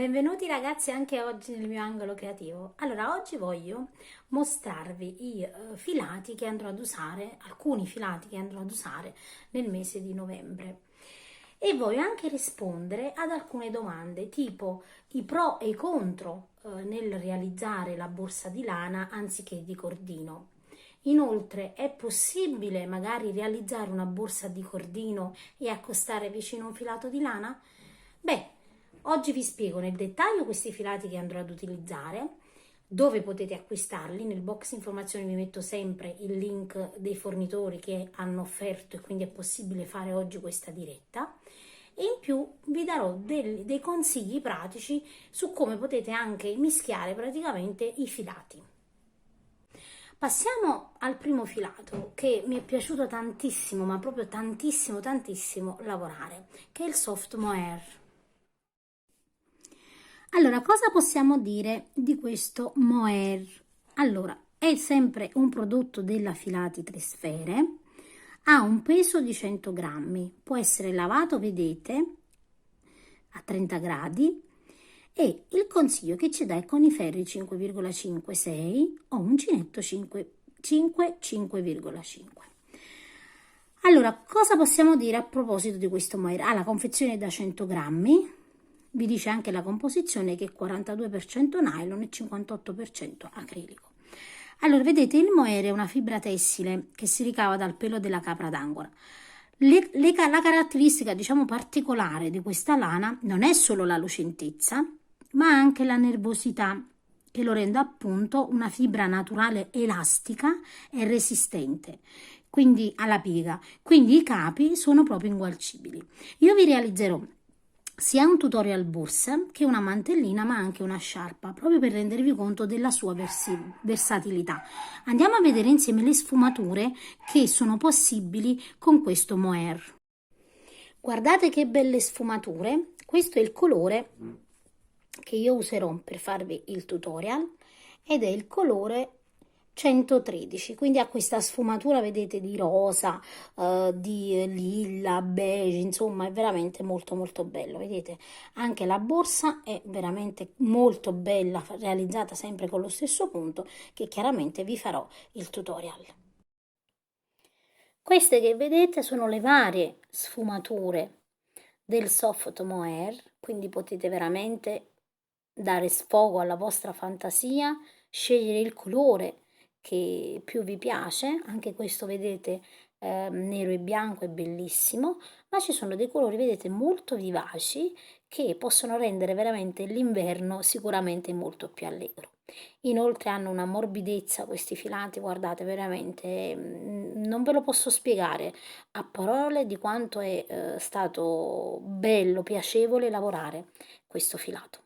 Benvenuti ragazzi anche oggi nel mio angolo creativo. Allora, oggi voglio mostrarvi i filati che andrò ad usare, alcuni filati che andrò ad usare nel mese di novembre. E voglio anche rispondere ad alcune domande, tipo i pro e i contro nel realizzare la borsa di lana anziché di cordino. Inoltre, è possibile magari realizzare una borsa di cordino e accostare vicino a un filato di lana? Beh, oggi vi spiego nel dettaglio questi filati che andrò ad utilizzare, dove potete acquistarli. Nel box informazioni vi metto sempre il link dei fornitori che hanno offerto e quindi è possibile fare oggi questa diretta. E in più vi darò dei consigli pratici su come potete anche mischiare praticamente i filati. Passiamo al primo filato che mi è piaciuto tantissimo, ma proprio tantissimo lavorare, che è il soft mohair. Allora, cosa possiamo dire di questo mohair? Allora, è sempre un prodotto della Filati Tresfere, ha un peso di 100 grammi, può essere lavato, vedete, a 30 gradi e il consiglio che ci dà è con i ferri 5,56 o uncinetto 5,5. Allora, cosa possiamo dire a proposito di questo mohair? La confezione è da 100 grammi, vi dice anche la composizione che è 42% nylon e 58% acrilico. Allora, vedete, il mohair è una fibra tessile che si ricava dal pelo della capra d'Angora. La caratteristica, diciamo, particolare di questa lana non è solo la lucentezza, ma anche la nervosità, che lo rende appunto una fibra naturale elastica e resistente, quindi alla piega. Quindi i capi sono proprio ingualcibili. Io vi realizzerò sia un tutorial borsa che una mantellina, ma anche una sciarpa, proprio per rendervi conto della sua versatilità. Andiamo a vedere insieme le sfumature che sono possibili con questo mohair. Guardate che belle sfumature, questo è il colore che io userò per farvi il tutorial ed è il colore 113, quindi ha questa sfumatura, vedete, di rosa, di lilla, beige, insomma è veramente molto bello. Vedete, anche la borsa è veramente molto bella, realizzata sempre con lo stesso punto, che chiaramente vi farò il tutorial. Queste che vedete sono le varie sfumature del soft mohair, quindi potete veramente dare sfogo alla vostra fantasia, scegliere il colore che più vi piace. Anche questo, vedete, nero e bianco è bellissimo, ma ci sono dei colori, vedete, molto vivaci che possono rendere veramente l'inverno sicuramente molto più allegro. Inoltre hanno una morbidezza questi filati, guardate, veramente non ve lo posso spiegare a parole di quanto è stato bello, piacevole lavorare questo filato.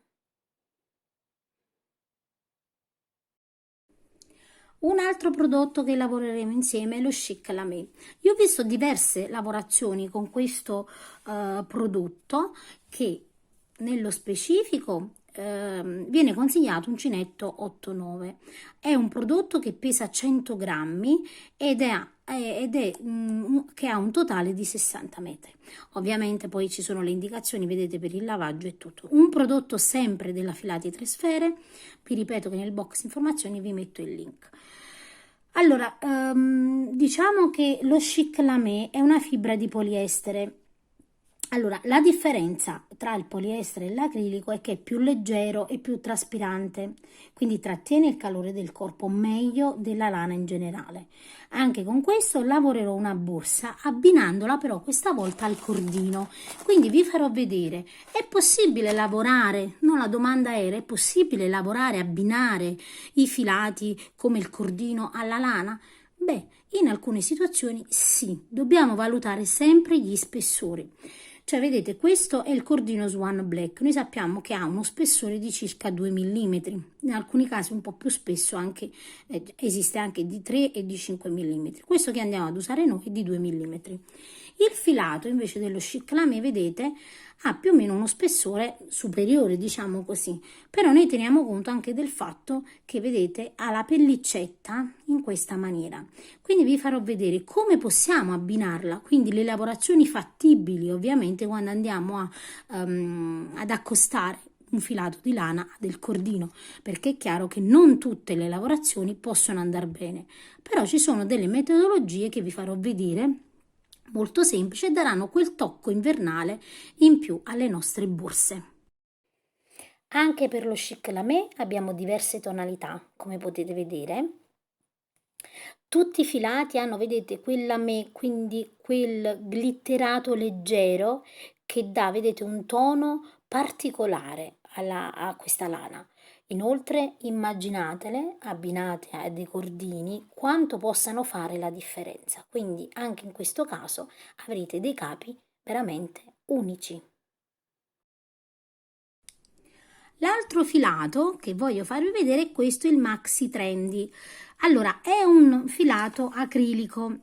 Un altro prodotto che lavoreremo insieme è lo Chic Lame. Io ho visto diverse lavorazioni con questo prodotto che nello specifico viene consigliato uncinetto 8-9. È un prodotto che pesa 100 grammi che ha un totale di 60 metri. Ovviamente poi ci sono le indicazioni, vedete, per il lavaggio e tutto. Un prodotto sempre della Filati Tresfere, vi ripeto che nel box informazioni vi metto il link. Allora, diciamo che lo Chic Lame è una fibra di poliestere. Allora, la differenza tra il poliestere e l'acrilico è che è più leggero e più traspirante, quindi trattiene il calore del corpo meglio della lana in generale. Anche con questo lavorerò una borsa abbinandola però questa volta al cordino, quindi vi farò vedere. È possibile lavorare? No, la domanda era: è possibile lavorare, abbinare i filati come il cordino alla lana? Beh, in alcune situazioni sì, dobbiamo valutare sempre gli spessori. Cioè, vedete, questo è il cordino Swan Black. Noi sappiamo che ha uno spessore di circa 2 mm, in alcuni casi un po' più spesso anche, esiste anche di 3 e di 5 mm. Questo che andiamo ad usare noi è di 2 mm. Il filato invece dello Chic Lame, vedete, ha più o meno uno spessore superiore, diciamo così, però noi teniamo conto anche del fatto che, vedete, ha la pellicetta in questa maniera. Quindi vi farò vedere come possiamo abbinarla, quindi le lavorazioni fattibili ovviamente quando andiamo ad accostare un filato di lana del cordino, perché è chiaro che non tutte le lavorazioni possono andare bene, però ci sono delle metodologie che vi farò vedere molto semplici e daranno quel tocco invernale in più alle nostre borse. Anche per lo chic lamé abbiamo diverse tonalità, come potete vedere. Tutti i filati hanno, vedete, quel lamé, quindi quel glitterato leggero che dà, vedete, un tono particolare a questa lana. Inoltre immaginatele abbinate a dei cordini quanto possano fare la differenza. Quindi anche in questo caso avrete dei capi veramente unici. L'altro filato che voglio farvi vedere è questo, il Maxi Trendy. Allora, è un filato acrilico.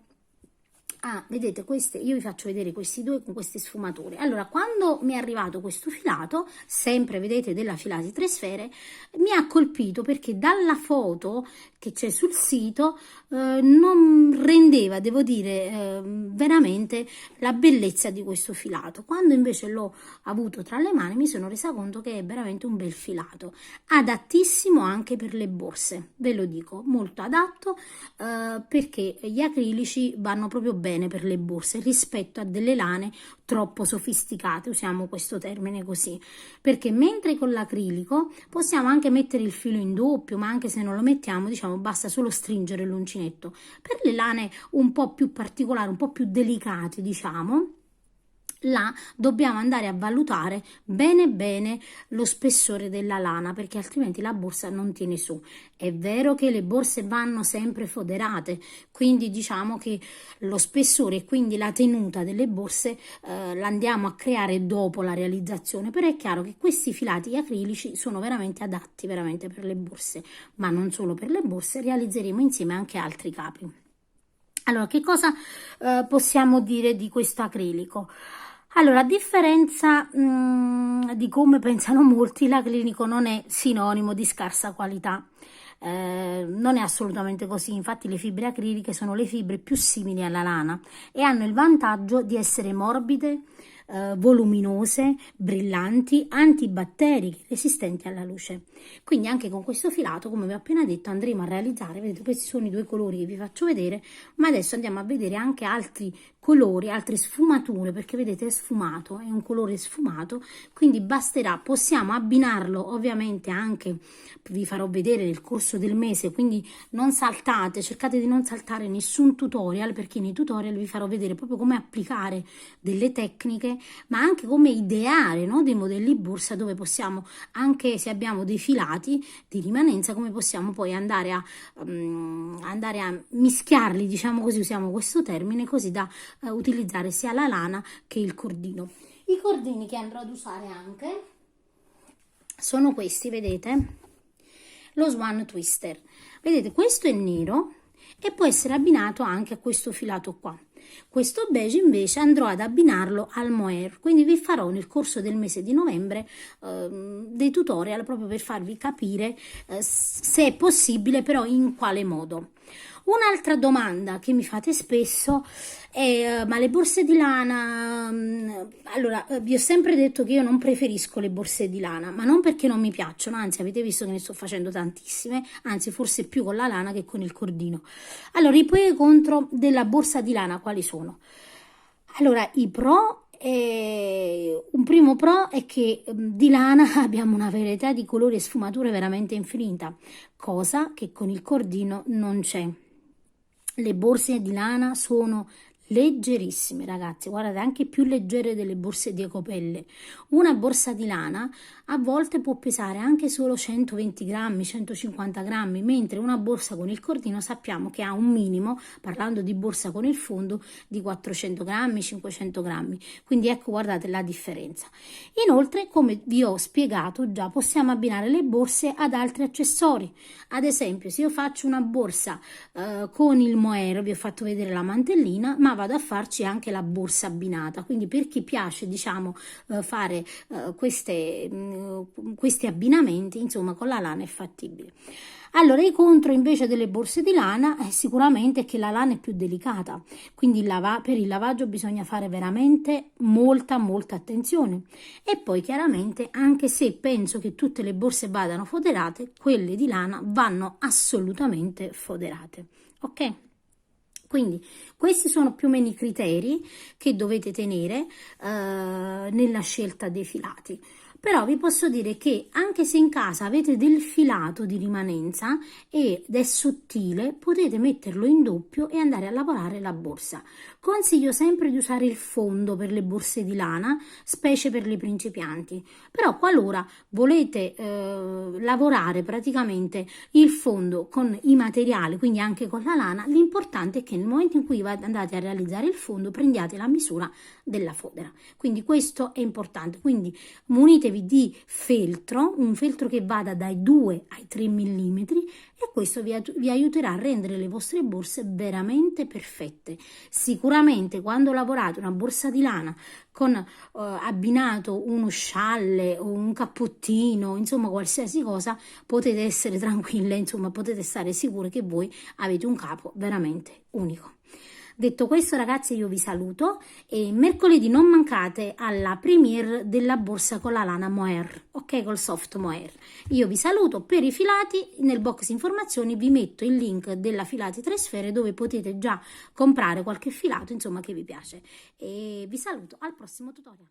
Vedete, io vi faccio vedere questi due con queste sfumature. Allora, quando mi è arrivato questo filato, sempre vedete della Filati 3 Sfere, mi ha colpito perché dalla foto che c'è sul sito non rendeva, devo dire, veramente la bellezza di questo filato. Quando invece l'ho avuto tra le mani mi sono resa conto che è veramente un bel filato, adattissimo anche per le borse, ve lo dico, molto adatto perché gli acrilici vanno proprio bene per le borse rispetto a delle lane troppo sofisticate, usiamo questo termine così, perché mentre con l'acrilico possiamo anche mettere il filo in doppio, ma anche se non lo mettiamo, diciamo, basta solo stringere l'uncinetto. Per le lane un po' più particolari, un po' più delicate, diciamo, là dobbiamo andare a valutare bene lo spessore della lana, perché altrimenti la borsa non tiene su. È vero che le borse vanno sempre foderate, quindi diciamo che lo spessore e quindi la tenuta delle borse la andiamo a creare dopo la realizzazione, però è chiaro che questi filati acrilici sono veramente adatti veramente per le borse, ma non solo per le borse, realizzeremo insieme anche altri capi. Allora, che cosa possiamo dire di questo acrilico? Allora, a differenza di come pensano molti, l'acrilico non è sinonimo di scarsa qualità. Non è assolutamente così, infatti le fibre acriliche sono le fibre più simili alla lana e hanno il vantaggio di essere morbide, voluminose, brillanti, antibatteriche, resistenti alla luce. Quindi anche con questo filato, come vi ho appena detto, andremo a realizzare, vedete, questi sono i due colori che vi faccio vedere, ma adesso andiamo a vedere anche altri colori, altre sfumature, perché vedete è sfumato, è un colore sfumato, quindi basterà, possiamo abbinarlo ovviamente anche, vi farò vedere nel corso del mese, quindi non saltate, cercate di non saltare nessun tutorial, perché nei tutorial vi farò vedere proprio come applicare delle tecniche, ma anche come ideare, no, dei modelli borsa dove possiamo, anche se abbiamo dei filati di rimanenza, come possiamo poi andare a mischiarli, diciamo così, usiamo questo termine, così da utilizzare sia la lana che il cordino. I cordini che andrò ad usare anche sono questi, vedete? Lo Swan Twister. Vedete, questo è nero e può essere abbinato anche a questo filato qua. Questo beige invece andrò ad abbinarlo al mohair, quindi vi farò nel corso del mese di novembre dei tutorial proprio per farvi capire se è possibile, però in quale modo. Un'altra domanda che mi fate spesso è ma le borse di lana, allora vi ho sempre detto che io non preferisco le borse di lana, ma non perché non mi piacciono, anzi avete visto che ne sto facendo tantissime, anzi forse più con la lana che con il cordino. Allora i pro e i contro della borsa di lana quali sono? Allora i pro, un primo pro è che di lana abbiamo una varietà di colori e sfumature veramente infinita, cosa che con il cordino non c'è. Le borse di lana sono leggerissime, ragazzi, guardate, anche più leggere delle borse di ecopelle. Una borsa di lana a volte può pesare anche solo 120 grammi, 150 grammi, mentre una borsa con il cordino sappiamo che ha un minimo, parlando di borsa con il fondo, di 400 grammi, 500 grammi. Quindi ecco, guardate la differenza. Inoltre, come vi ho spiegato già, possiamo abbinare le borse ad altri accessori. Ad esempio, se io faccio una borsa con il mohair, vi ho fatto vedere la mantellina, ma vado a farci anche la borsa abbinata, quindi per chi piace, diciamo, fare questi abbinamenti, insomma, con la lana è fattibile. Allora, i contro invece delle borse di lana sicuramente è che la lana è più delicata, quindi per il lavaggio bisogna fare veramente molta attenzione. E poi chiaramente, anche se penso che tutte le borse vadano foderate, quelle di lana vanno assolutamente foderate, ok? Quindi questi sono più o meno i criteri che dovete tenere nella scelta dei filati. Però vi posso dire che anche se in casa avete del filato di rimanenza ed è sottile, potete metterlo in doppio e andare a lavorare la borsa. Consiglio sempre di usare il fondo per le borse di lana, specie per le principianti. Però qualora volete lavorare praticamente il fondo con i materiali, quindi anche con la lana, l'importante è che nel momento in cui andate a realizzare il fondo prendiate la misura della fodera. Quindi questo è importante. Quindi munitevi di feltro, un feltro che vada dai 2 ai 3 mm, e questo vi aiuterà a rendere le vostre borse veramente perfette. Sicuramente quando lavorate una borsa di lana con abbinato uno scialle o un cappottino, insomma qualsiasi cosa, potete essere tranquille, insomma potete stare sicure che voi avete un capo veramente unico. Detto questo, ragazzi, io vi saluto e mercoledì non mancate alla premiere della borsa con la lana mohair, ok, col soft mohair. Io vi saluto. Per i filati nel box informazioni vi metto il link della Filati 3 Sfere dove potete già comprare qualche filato insomma che vi piace, e vi saluto al prossimo tutorial.